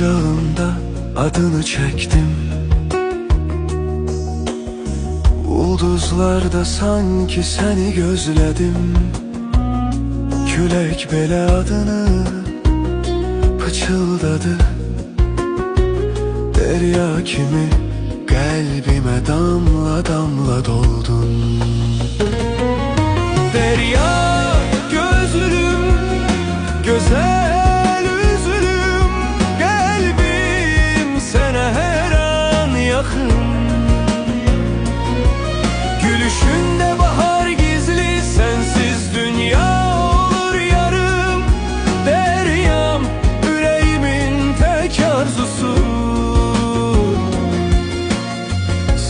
kucağımda adını çektim. Ulduzlarda sanki seni gözledim. Külək belə adını pıçıldadı. Derya kimi kalbime damla damla doldun. Derya gözlüm, güzel üzlüm, kalbim sana her an yakın. Gülüşünde bahar gizli, sensiz dünya olur yarım. Deryam, yüreğimin tek arzusu.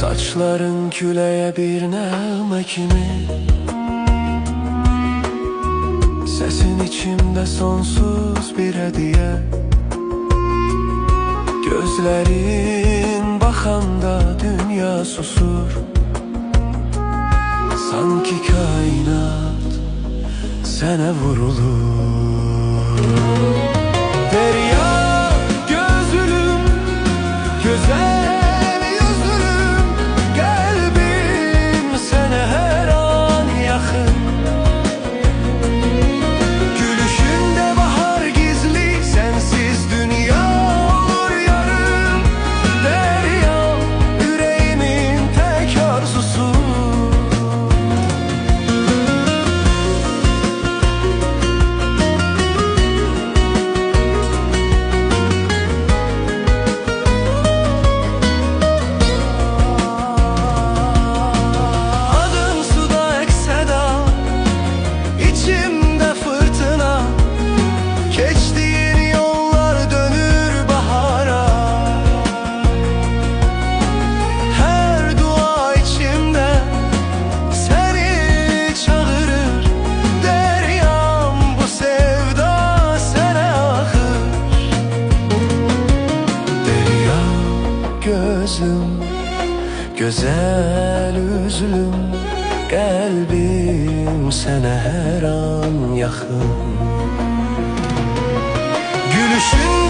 Saçların küleğe bir nağme kimi, sesin içimde sonsuz bir hediye. Gözlerin bakanda dünya susur. Sanki kainat sana vurulur. Derya gözlüm, güzel yüzlüm, kalbim sana her an yakın. Gülüşünde bahar gizli, sensiz dünya olur yarım. Derya, yüreğimin tek arzusu. Gözüm, güzel üzlüm, kalbim sana her an yakın. Gülüşün